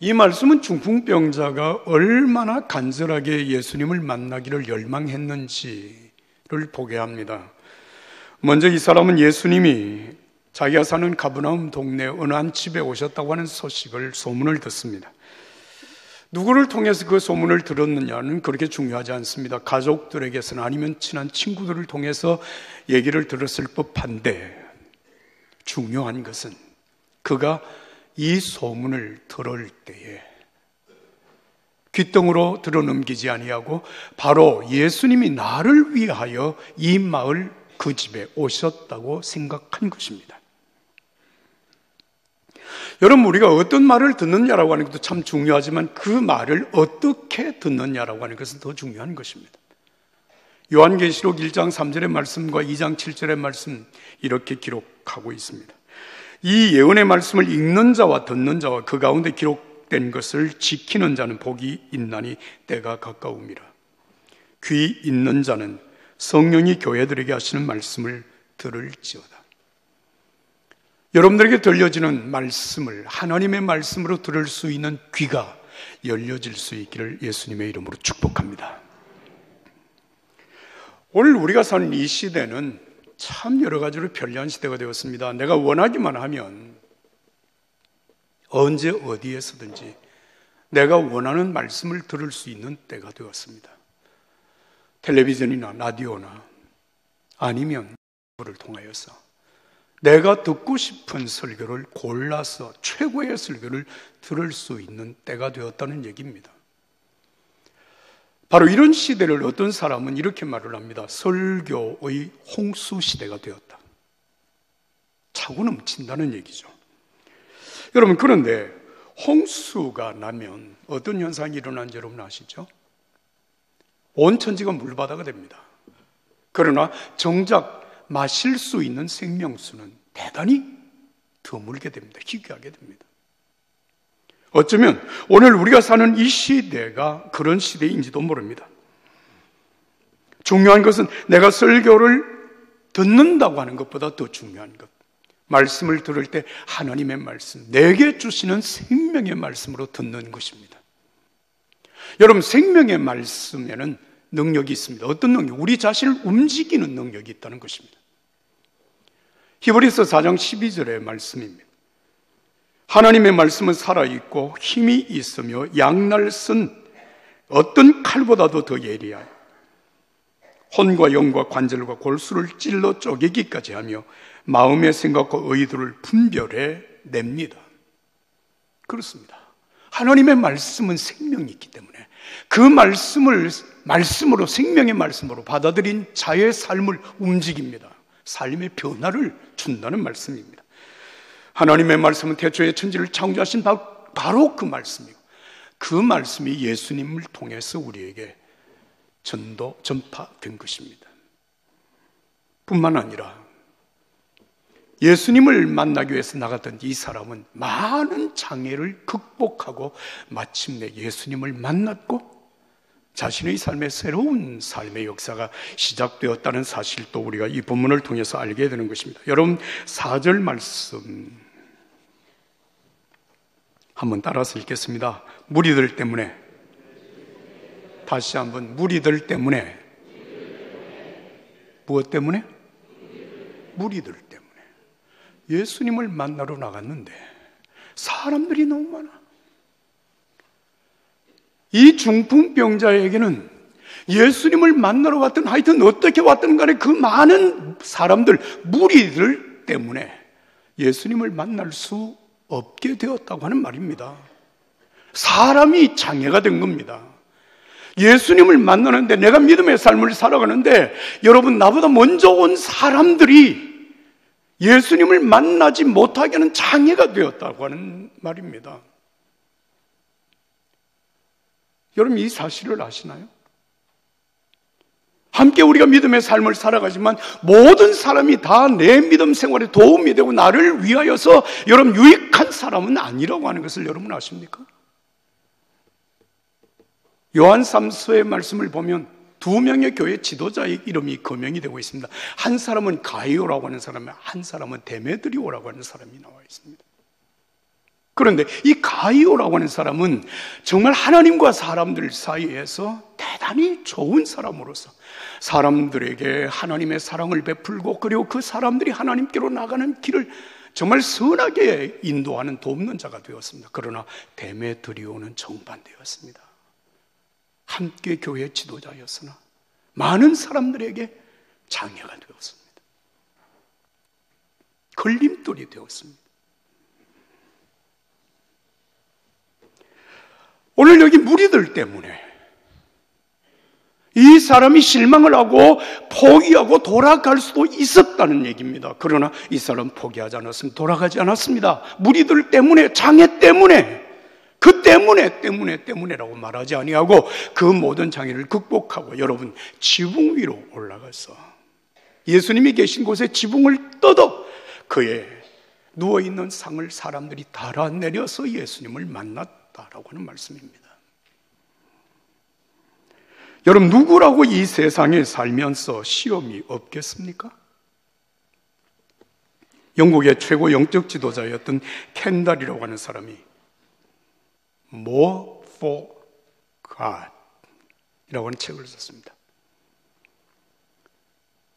이 말씀은 중풍병자가 얼마나 간절하게 예수님을 만나기를 열망했는지를 보게 합니다. 먼저 이 사람은 예수님이 자기가 사는 가버나움 동네 어느 한 집에 오셨다고 하는 소문을 듣습니다. 누구를 통해서 그 소문을 들었느냐는 그렇게 중요하지 않습니다. 가족들에게서는 아니면 친한 친구들을 통해서 얘기를 들었을 법한데, 중요한 것은 그가 이 소문을 들을 때에 귓등으로 들어넘기지 아니하고 바로 예수님이 나를 위하여 이 마을 그 집에 오셨다고 생각한 것입니다. 여러분, 우리가 어떤 말을 듣느냐라고 하는 것도 참 중요하지만 그 말을 어떻게 듣느냐라고 하는 것은 더 중요한 것입니다. 요한계시록 1장 3절의 말씀과 2장 7절의 말씀 이렇게 기록하고 있습니다. 이 예언의 말씀을 읽는 자와 듣는 자와 그 가운데 기록된 것을 지키는 자는 복이 있나니 때가 가까움이라. 귀 있는 자는 성령이 교회들에게 하시는 말씀을 들을지어다. 여러분들에게 들려지는 말씀을 하나님의 말씀으로 들을 수 있는 귀가 열려질 수 있기를 예수님의 이름으로 축복합니다. 오늘 우리가 사는 이 시대는 참 여러 가지로 편리한 시대가 되었습니다. 내가 원하기만 하면 언제 어디에서든지 내가 원하는 말씀을 들을 수 있는 때가 되었습니다. 텔레비전이나 라디오나 아니면 를 통하여서 내가 듣고 싶은 설교를 골라서 최고의 설교를 들을 수 있는 때가 되었다는 얘기입니다. 바로 이런 시대를 어떤 사람은 이렇게 말을 합니다. 설교의 홍수 시대가 되었다. 차고 넘친다는 얘기죠. 여러분, 그런데 홍수가 나면 어떤 현상이 일어나는지 여러분 아시죠? 온 천지가 물바다가 됩니다. 그러나 정작 마실 수 있는 생명수는 대단히 드물게 됩니다. 희귀하게 됩니다. 어쩌면 오늘 우리가 사는 이 시대가 그런 시대인지도 모릅니다. 중요한 것은 내가 설교를 듣는다고 하는 것보다 더 중요한 것, 말씀을 들을 때 하나님의 말씀, 내게 주시는 생명의 말씀으로 듣는 것입니다. 여러분, 생명의 말씀에는 능력이 있습니다. 어떤 능력? 우리 자신을 움직이는 능력이 있다는 것입니다. 히브리서 4장 12절의 말씀입니다. 하나님의 말씀은 살아있고 힘이 있으며 양날 쓴 어떤 칼보다도 더 예리하여 혼과 영과 관절과 골수를 찔러 쪼개기까지 하며 마음의 생각과 의도를 분별해 냅니다. 그렇습니다. 하나님의 말씀은 생명이 있기 때문에 그 말씀으로 생명의 말씀으로 받아들인 자의 삶을 움직입니다. 삶의 변화를 준다는 말씀입니다. 하나님의 말씀은 태초에 천지를 창조하신 바로 그 말씀이고 그 말씀이 예수님을 통해서 우리에게 전파된 것입니다. 뿐만 아니라 예수님을 만나기 위해서 나갔던 이 사람은 많은 장애를 극복하고 마침내 예수님을 만났고 자신의 삶에 새로운 삶의 역사가 시작되었다는 사실도 우리가 이 본문을 통해서 알게 되는 것입니다. 여러분, 4절 말씀 한번 따라서 읽겠습니다. 무리들 때문에, 다시 한번, 무리들 때문에. 무엇 때문에? 무리들 때문에. 예수님을 만나러 나갔는데 사람들이 너무 많아. 이 중풍병자에게는 예수님을 만나러 왔든 하여튼 어떻게 왔든 간에 그 많은 사람들, 무리들 때문에 예수님을 만날 수 없게 되었다고 하는 말입니다. 사람이 장애가 된 겁니다. 예수님을 만나는데, 내가 믿음의 삶을 살아가는데 여러분, 나보다 먼저 온 사람들이 예수님을 만나지 못하게 하는 장애가 되었다고 하는 말입니다. 여러분, 이 사실을 아시나요? 함께 우리가 믿음의 삶을 살아가지만 모든 사람이 다 내 믿음 생활에 도움이 되고 나를 위하여서 여러분 유익한 사람은 아니라고 하는 것을 여러분 아십니까? 요한 3서의 말씀을 보면 2명의 교회 지도자의 이름이 거명이 되고 있습니다. 한 사람은 가이오라고 하는 사람, 한 사람은 데메드리오라고 하는 사람이 나와 있습니다. 그런데 이 가이오라고 하는 사람은 정말 하나님과 사람들 사이에서 대단히 좋은 사람으로서 사람들에게 하나님의 사랑을 베풀고 그리고 그 사람들이 하나님께로 나가는 길을 정말 선하게 인도하는 돕는 자가 되었습니다. 그러나 데메트리오는 정반대였습니다. 함께 교회 지도자였으나 많은 사람들에게 장애가 되었습니다. 걸림돌이 되었습니다. 오늘 여기 무리들 때문에 이 사람이 실망을 하고 포기하고 돌아갈 수도 있었다는 얘기입니다. 그러나 이 사람 포기하지 않았습니다. 돌아가지 않았습니다. 무리들 때문에, 장애 때문에, 그 때문에라고 말하지 아니하고 그 모든 장애를 극복하고 여러분 지붕 위로 올라가서 예수님이 계신 곳에 지붕을 뜯어 그의 누워있는 상을 사람들이 달아내려서 예수님을 만났다라고 하는 말씀입니다. 여러분, 누구라고 이 세상에 살면서 시험이 없겠습니까? 영국의 최고 영적 지도자였던 켄달이라고 하는 사람이 More for God 이라고 하는 책을 썼습니다.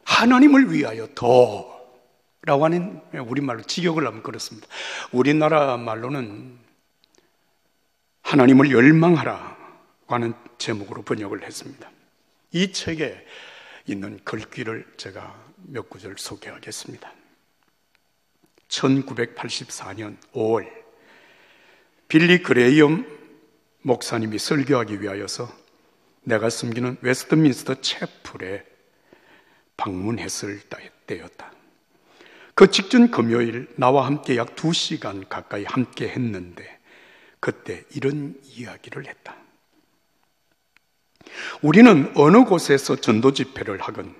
하나님을 위하여 더 라고 하는, 우리말로 직역을 하면 그렇습니다. 우리나라 말로는 하나님을 열망하라 하는 제목으로 번역을 했습니다. 이 책에 있는 글귀를 제가 몇 구절 소개하겠습니다. 1984년 5월 빌리 그레이엄 목사님이 설교하기 위하여서 내가 섬기는 웨스트민스터 채플에 방문했을 때였다. 그 직전 금요일 나와 함께 약 2시간 가까이 함께 했는데 그때 이런 이야기를 했다. 우리는 어느 곳에서 전도 집회를 하건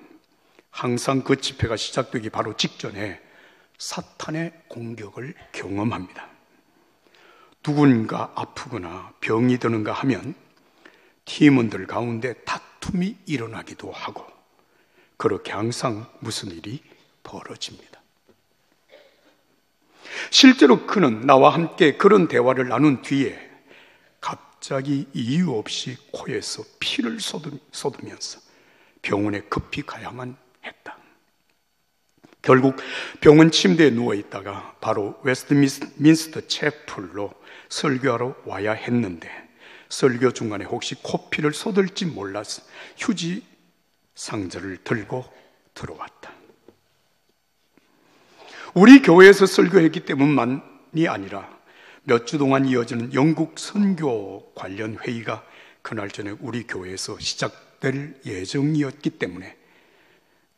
항상 그 집회가 시작되기 바로 직전에 사탄의 공격을 경험합니다. 누군가 아프거나 병이 드는가 하면 팀원들 가운데 다툼이 일어나기도 하고 그렇게 항상 무슨 일이 벌어집니다. 실제로 그는 나와 함께 그런 대화를 나눈 뒤에 갑자기 이유 없이 코에서 피를 쏟으면서 병원에 급히 가야만 했다. 결국 병원 침대에 누워있다가 바로 웨스트민스터 채플로 설교하러 와야 했는데 설교 중간에 혹시 코피를 쏟을지 몰라서 휴지 상자를 들고 들어왔다. 우리 교회에서 설교했기 때문만이 아니라 몇 주 동안 이어지는 영국 선교 관련 회의가 그날 저녁 우리 교회에서 시작될 예정이었기 때문에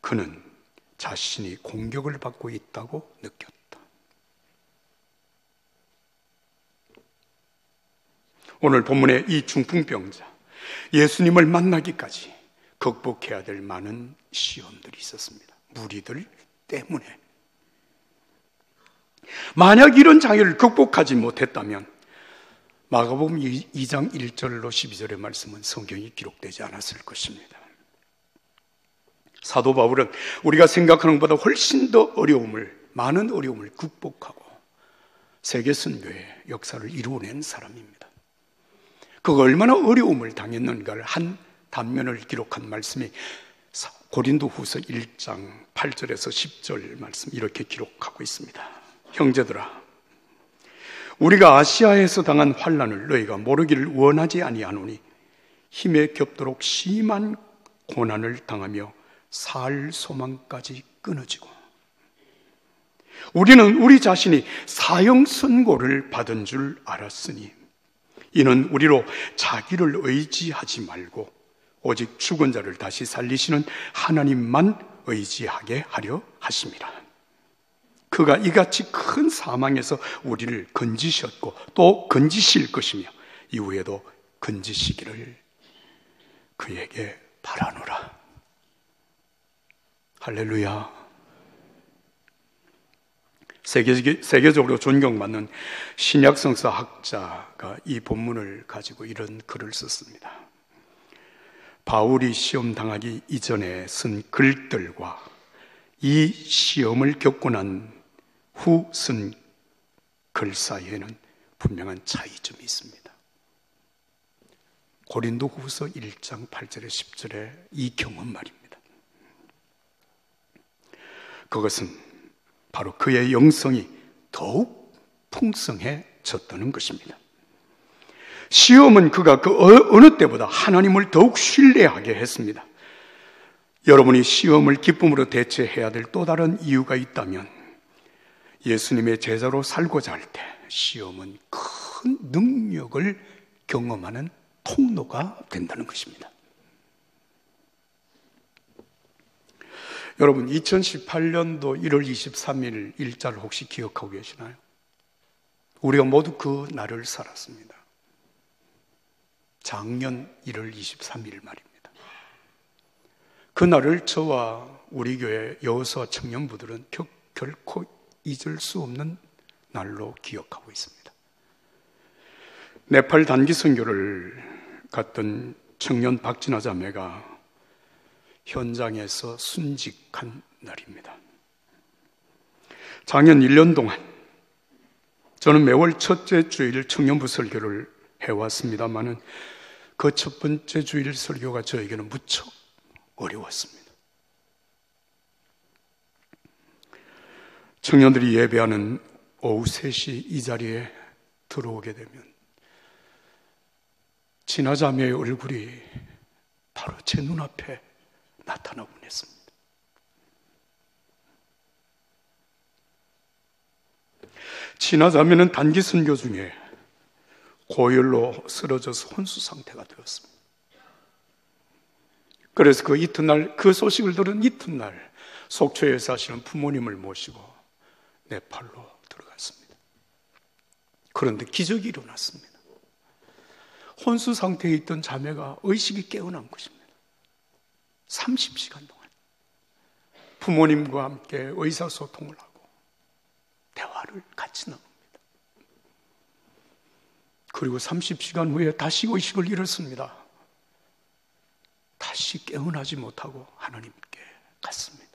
그는 자신이 공격을 받고 있다고 느꼈다. 오늘 본문의 이 중풍병자, 예수님을 만나기까지 극복해야 될 많은 시험들이 있었습니다. 무리들 때문에. 만약 이런 장애를 극복하지 못했다면 마가복음 2장 1절로 12절의 말씀은 성경이 기록되지 않았을 것입니다. 사도 바울은 우리가 생각하는 것보다 훨씬 더 많은 어려움을 극복하고 세계 선교의 역사를 이루어낸 사람입니다. 그가 얼마나 어려움을 당했는가를 한 단면을 기록한 말씀이 고린도후서 1장 8절에서 10절 말씀 이렇게 기록하고 있습니다. 형제들아, 우리가 아시아에서 당한 환난을 너희가 모르기를 원하지 아니하노니 힘에 겹도록 심한 고난을 당하며 살 소망까지 끊어지고 우리는 우리 자신이 사형 선고를 받은 줄 알았으니 이는 우리로 자기를 의지하지 말고 오직 죽은 자를 다시 살리시는 하나님만 의지하게 하려 하심이라. 그가 이같이 큰 사망에서 우리를 건지셨고 또 건지실 것이며 이후에도 건지시기를 그에게 바라노라. 할렐루야. 세계적으로 존경받는 신약성서 학자가 이 본문을 가지고 이런 글을 썼습니다. 바울이 시험 당하기 이전에 쓴 글들과 이 시험을 겪고 난 후 쓴 글 사이에는 분명한 차이점이 있습니다. 고린도후서 1장 8절에 10절에 이 경험 말입니다. 그것은 바로 그의 영성이 더욱 풍성해졌다는 것입니다. 시험은 그가 그 어느 때보다 하나님을 더욱 신뢰하게 했습니다. 여러분이 시험을 기쁨으로 대체해야 될 또 다른 이유가 있다면 예수님의 제자로 살고자 할 때 시험은 큰 능력을 경험하는 통로가 된다는 것입니다. 여러분, 2018년도 1월 23일 일자를 혹시 기억하고 계시나요? 우리가 모두 그 날을 살았습니다. 작년 1월 23일 말입니다. 그 날을 저와 우리 교회 여호수아 청년부들은 결코 잊을 수 없는 날로 기억하고 있습니다. 네팔 단기 선교를 갔던 청년 박진아 자매가 현장에서 순직한 날입니다. 작년 1년 동안 저는 매월 첫째 주일 청년부 설교를 해왔습니다만은 그 첫 번째 주일 설교가 저에게는 무척 어려웠습니다. 청년들이 예배하는 오후 3시 이 자리에 들어오게 되면 진아자매의 얼굴이 바로 제 눈앞에 나타나곤 했습니다. 진아자매는 단기 선교 중에 고열로 쓰러져서 혼수 상태가 되었습니다. 그래서 그 이튿날, 그 소식을 들은 이튿날 속초에 사시는 부모님을 모시고 네팔로 들어갔습니다. 그런데 기적이 일어났습니다. 혼수 상태에 있던 자매가 의식이 깨어난 것입니다. 30시간 동안 부모님과 함께 의사소통을 하고 대화를 같이 나눕니다. 그리고 30시간 후에 다시 의식을 잃었습니다. 다시 깨어나지 못하고 하나님께 갔습니다.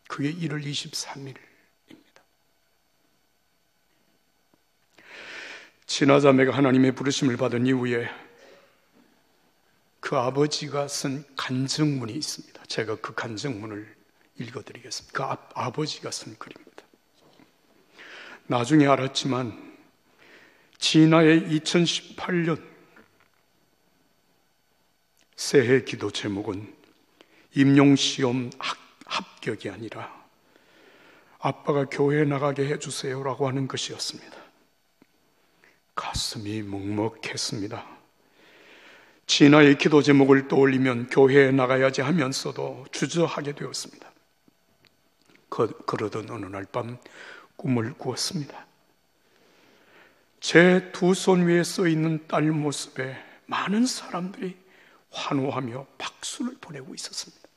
그게 1월 23일입니다. 진아자매가 하나님의 부르심을 받은 이후에 그 아버지가 쓴 간증문이 있습니다. 제가 그 간증문을 읽어드리겠습니다. 그 아버지가 쓴 글입니다. 나중에 알았지만 진아의 2018년 새해 기도 제목은 임용시험 합격이 아니라 아빠가 교회에 나가게 해주세요라고 하는 것이었습니다. 가슴이 먹먹했습니다. 진아의 기도 제목을 떠올리면 교회에 나가야지 하면서도 주저하게 되었습니다. 그러던 어느 날 밤 꿈을 꾸었습니다. 제 두 손 위에 써 있는 딸 모습에 많은 사람들이 환호하며 박수를 보내고 있었습니다.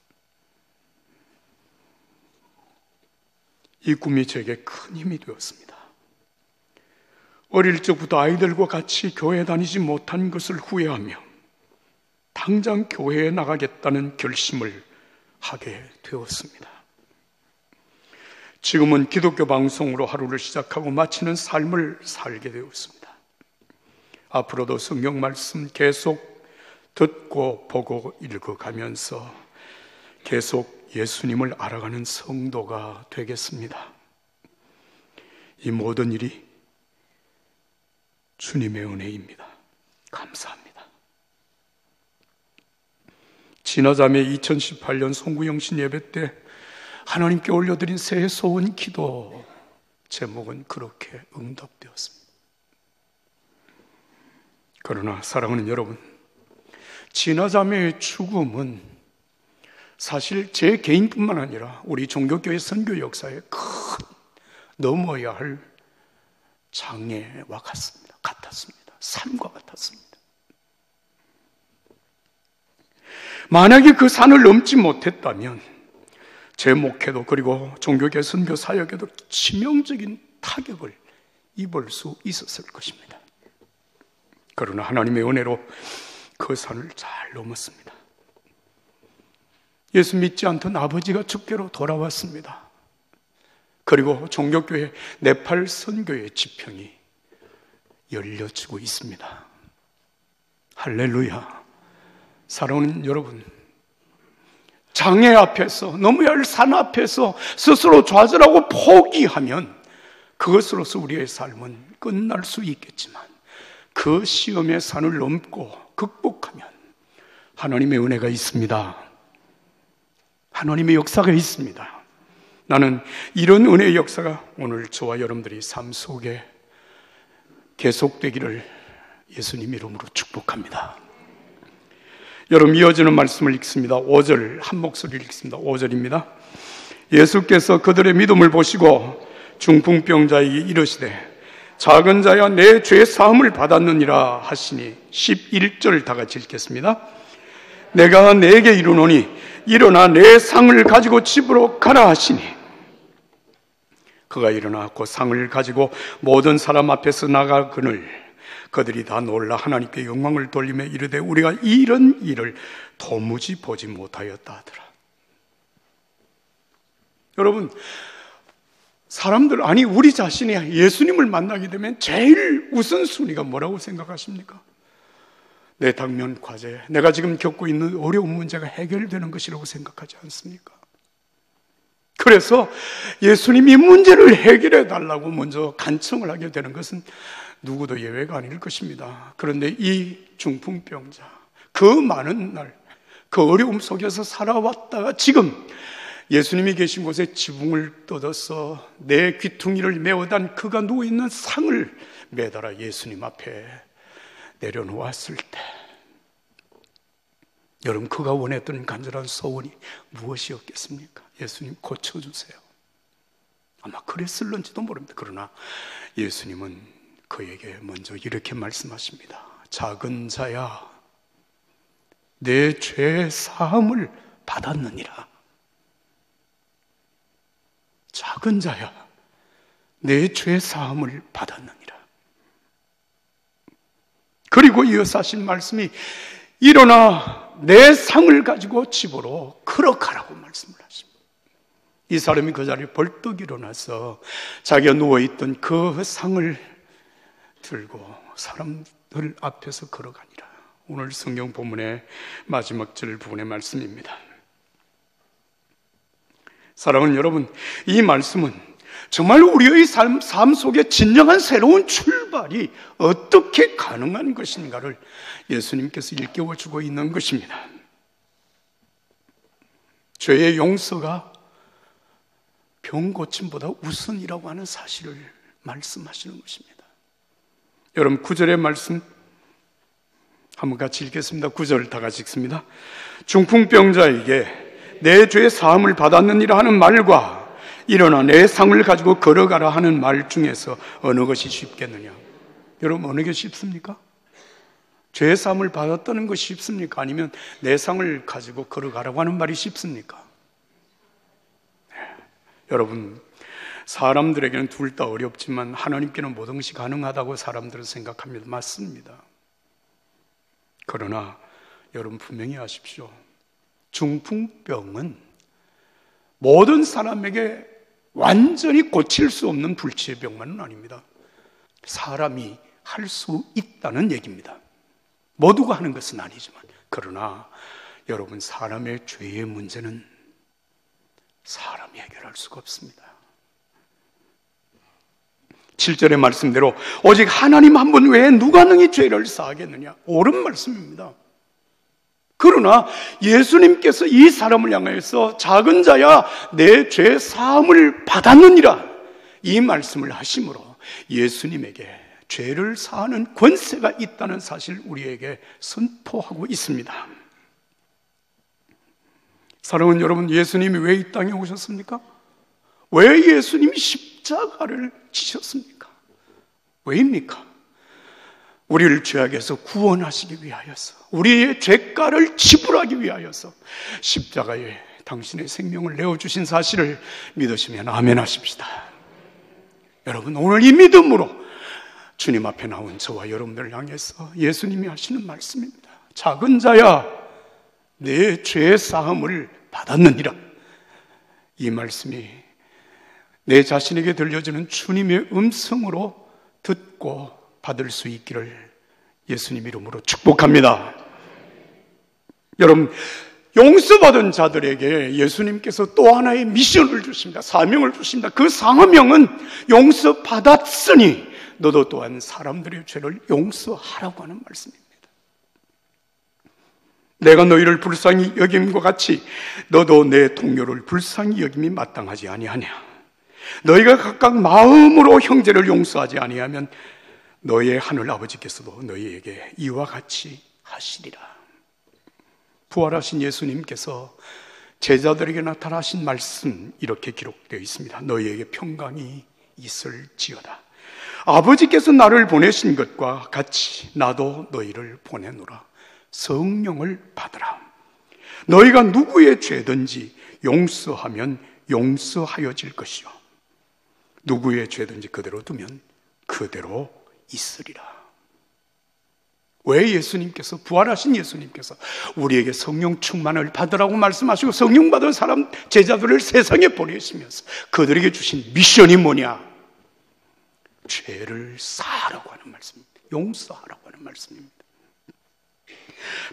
이 꿈이 제게 큰 힘이 되었습니다. 어릴 적부터 아이들과 같이 교회 다니지 못한 것을 후회하며 당장 교회에 나가겠다는 결심을 하게 되었습니다. 지금은 기독교 방송으로 하루를 시작하고 마치는 삶을 살게 되었습니다. 앞으로도 성경 말씀 계속 듣고 보고 읽어가면서 계속 예수님을 알아가는 성도가 되겠습니다. 이 모든 일이 주님의 은혜입니다. 감사합니다. 진아자매 2018년 송구영신 예배 때 하나님께 올려드린 새해 소원 기도 제목은 그렇게 응답되었습니다. 그러나 사랑하는 여러분, 진아자매의 죽음은 사실 제 개인뿐만 아니라 우리 종교교회 선교 역사에 큰 넘어야 할 장애와 같았습니다. 산과 같았습니다. 만약에 그 산을 넘지 못했다면 제 목회도 그리고 종교계 선교 사역에도 치명적인 타격을 입을 수 있었을 것입니다. 그러나 하나님의 은혜로 그 산을 잘 넘었습니다. 예수 믿지 않던 아버지가 주께로 돌아왔습니다. 그리고 종교교회 네팔 선교의 지평이 열려주고 있습니다. 할렐루야. 사랑하는 여러분, 장애 앞에서, 넘어야 할 산 앞에서 스스로 좌절하고 포기하면 그것으로서 우리의 삶은 끝날 수 있겠지만, 그 시험의 산을 넘고 극복하면 하나님의 은혜가 있습니다. 하나님의 역사가 있습니다. 나는 이런 은혜의 역사가 오늘 저와 여러분들이 삶 속에 계속되기를 예수님 이름으로 축복합니다. 여러분, 이어지는 말씀을 읽습니다. 5절 한 목소리를 읽습니다. 5절입니다. 예수께서 그들의 믿음을 보시고 중풍병자에게 이르시되 작은 자야 내 죄 사함을 받았느니라 하시니 11절 다 같이 읽겠습니다. 내가 내게 이르노니 일어나 내 상을 가지고 집으로 가라 하시니 그가 일어나 그 상을 가지고 모든 사람 앞에서 나가거늘 그들이 다 놀라 하나님께 영광을 돌리며 이르되 우리가 이런 일을 도무지 보지 못하였다 하더라. 여러분, 사람들, 아니 우리 자신이 예수님을 만나게 되면 제일 우선순위가 뭐라고 생각하십니까? 내 당면 과제, 내가 지금 겪고 있는 어려운 문제가 해결되는 것이라고 생각하지 않습니까? 그래서 예수님이 문제를 해결해 달라고 먼저 간청을 하게 되는 것은 누구도 예외가 아닐 것입니다. 그런데 이 중풍병자, 그 많은 날, 그 어려움 속에서 살아왔다가 지금 예수님이 계신 곳에 지붕을 뜯어서 내 귀퉁이를 메어단 그가 누워있는 상을 매달아 예수님 앞에 내려놓았을 때, 여러분, 그가 원했던 간절한 소원이 무엇이었겠습니까? 예수님 고쳐주세요. 아마 그랬을런지도 모릅니다. 그러나 예수님은 그에게 먼저 이렇게 말씀하십니다. 작은 자야, 내 죄 사함을 받았느니라. 작은 자야, 내 죄 사함을 받았느니라. 그리고 이어서 하신 말씀이 일어나 내 상을 가지고 집으로 걸어가라고 말씀을 하십니다. 이 사람이 그 자리에 벌떡 일어나서 자기가 누워있던 그 상을 들고 사람들 앞에서 걸어가니라. 오늘 성경 본문의 마지막 절 부분의 말씀입니다. 사랑하는 여러분, 이 말씀은 정말 우리의 삶 속에 진정한 새로운 출발이 어떻게 가능한 것인가를 예수님께서 일깨워주고 있는 것입니다. 죄의 용서가 병 고침보다 우선이라고 하는 사실을 말씀하시는 것입니다. 여러분, 9절의 말씀 한번 같이 읽겠습니다. 9절 다 같이 읽습니다. 중풍병자에게 내 죄의 사함을 받았느니라 하는 말과 일어나 내 상을 가지고 걸어가라 하는 말 중에서 어느 것이 쉽겠느냐? 여러분, 어느 게 쉽습니까? 죄의 사함을 받았다는 것이 쉽습니까? 아니면 내 상을 가지고 걸어가라고 하는 말이 쉽습니까? 네. 여러분, 사람들에게는 둘 다 어렵지만 하나님께는 모든 것이 가능하다고 사람들은 생각합니다. 맞습니다. 그러나 여러분 분명히 아십시오. 중풍병은 모든 사람에게 완전히 고칠 수 없는 불치의 병만은 아닙니다. 사람이 할 수 있다는 얘기입니다. 모두가 하는 것은 아니지만, 그러나 여러분, 사람의 죄의 문제는 사람이 해결할 수가 없습니다. 7절의 말씀대로 오직 하나님 한 분 외에 누가 능히 죄를 사하겠느냐? 옳은 말씀입니다. 그러나 예수님께서 이 사람을 향해서 작은 자야 내 죄 사함을 받았느니라, 이 말씀을 하심으로 예수님에게 죄를 사하는 권세가 있다는 사실 우리에게 선포하고 있습니다. 사랑하는 여러분, 예수님이 왜 이 땅에 오셨습니까? 왜 예수님이 십자가를 지셨습니까? 왜입니까? 우리를 죄악에서 구원하시기 위하여서, 우리의 죄가를 지불하기 위하여서 십자가에 당신의 생명을 내어주신 사실을 믿으시면 아멘 하십시다. 여러분, 오늘 이 믿음으로 주님 앞에 나온 저와 여러분들을 향해서 예수님이 하시는 말씀입니다. 작은 자야 내 죄 사함을 받았느니라. 이 말씀이 내 자신에게 들려주는 주님의 음성으로 듣고 받을 수 있기를 예수님 이름으로 축복합니다. 여러분, 용서받은 자들에게 예수님께서 또 하나의 미션을 주십니다. 사명을 주십니다. 그 사명은 용서받았으니 너도 또한 사람들의 죄를 용서하라고 하는 말씀입니다. 내가 너희를 불쌍히 여김과 같이 너도 내 동료를 불쌍히 여김이 마땅하지 아니하냐. 너희가 각각 마음으로 형제를 용서하지 아니하면 너희의 하늘 아버지께서도 너희에게 이와 같이 하시리라. 부활하신 예수님께서 제자들에게 나타나신 말씀 이렇게 기록되어 있습니다. 너희에게 평강이 있을지어다. 아버지께서 나를 보내신 것과 같이 나도 너희를 보내노라. 성령을 받으라. 너희가 누구의 죄든지 용서하면 용서하여질 것이요 누구의 죄든지 그대로 두면 그대로 있으리라. 왜 예수님께서, 부활하신 예수님께서 우리에게 성령 충만을 받으라고 말씀하시고 성령 받은 사람 제자들을 세상에 보내시면서 그들에게 주신 미션이 뭐냐? 죄를 사하라고 하는 말씀입니다. 용서하라고 하는 말씀입니다.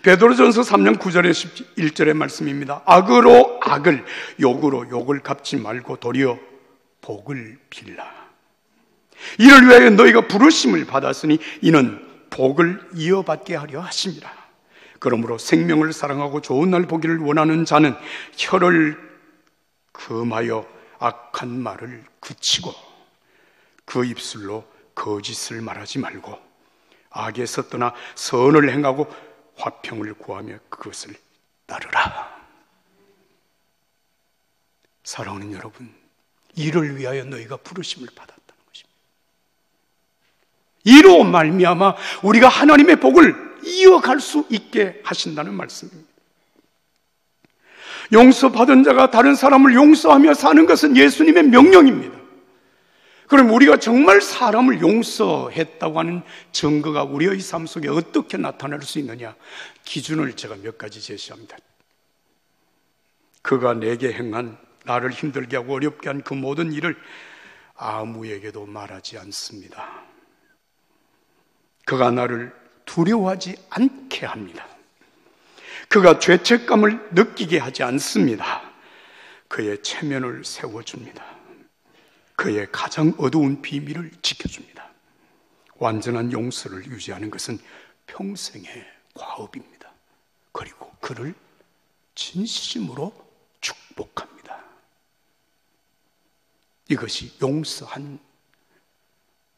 베드로전서 3장 9절에 11절의 말씀입니다. 악으로 악을, 욕으로 욕을 갚지 말고 도리어 복을 빌라. 이를 위하여 너희가 부르심을 받았으니 이는 복을 이어받게 하려 하심이라. 그러므로 생명을 사랑하고 좋은 날 보기를 원하는 자는 혀를 금하여 악한 말을 그치고 그 입술로 거짓을 말하지 말고 악에서 떠나 선을 행하고 화평을 구하며 그것을 따르라. 사랑하는 여러분, 이를 위하여 너희가 부르심을 받았다는 것입니다. 이로 말미암아 우리가 하나님의 복을 이어갈 수 있게 하신다는 말씀입니다. 용서받은 자가 다른 사람을 용서하며 사는 것은 예수님의 명령입니다. 그럼 우리가 정말 사람을 용서했다고 하는 증거가 우리의 삶 속에 어떻게 나타날 수 있느냐? 기준을 제가 몇 가지 제시합니다. 그가 내게 행한, 나를 힘들게 하고 어렵게 한 그 모든 일을 아무에게도 말하지 않습니다. 그가 나를 두려워하지 않게 합니다. 그가 죄책감을 느끼게 하지 않습니다. 그의 체면을 세워줍니다. 그의 가장 어두운 비밀을 지켜줍니다. 완전한 용서를 유지하는 것은 평생의 과업입니다. 그리고 그를 진심으로 축복합니다. 이것이 용서한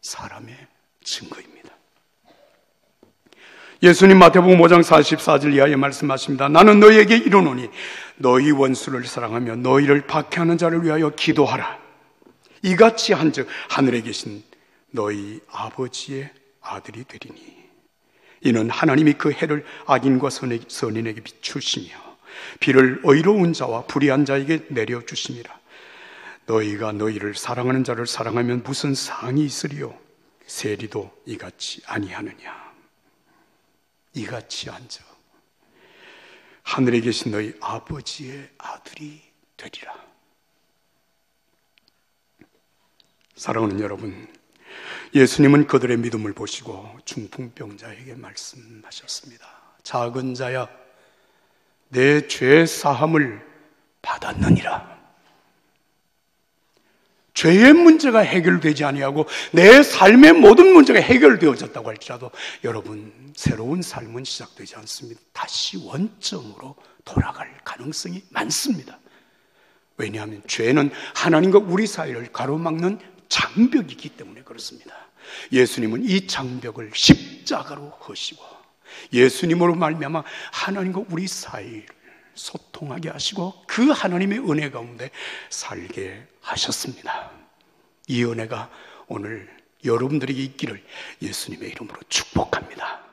사람의 증거입니다. 예수님 마태복음 5장 44절 이하에 말씀하십니다. 나는 너희에게 이르노니 너희 원수를 사랑하며 너희를 박해하는 자를 위하여 기도하라. 이같이 한즉 하늘에 계신 너희 아버지의 아들이 되리니 이는 하나님이 그 해를 악인과 선인에게 비추시며 비를 의로운 자와 불의한 자에게 내려주심이라. 너희가 너희를 사랑하는 자를 사랑하면 무슨 상이 있으리요? 세리도 이같이 아니하느냐. 이같이 한즉 하늘에 계신 너희 아버지의 아들이 되리라. 사랑하는 여러분, 예수님은 그들의 믿음을 보시고 중풍병자에게 말씀하셨습니다. 작은 자야, 내 죄 사함을 받았느니라. 죄의 문제가 해결되지 아니하고 내 삶의 모든 문제가 해결되어졌다고 할지라도 여러분, 새로운 삶은 시작되지 않습니다. 다시 원점으로 돌아갈 가능성이 많습니다. 왜냐하면 죄는 하나님과 우리 사이를 가로막는 장벽이기 때문에 그렇습니다. 예수님은 이 장벽을 십자가로 허시고 예수님으로 말미암아 하나님과 우리 사이를 소통하게 하시고 그 하나님의 은혜 가운데 살게 하셨습니다. 이 은혜가 오늘 여러분들에게 있기를 예수님의 이름으로 축복합니다.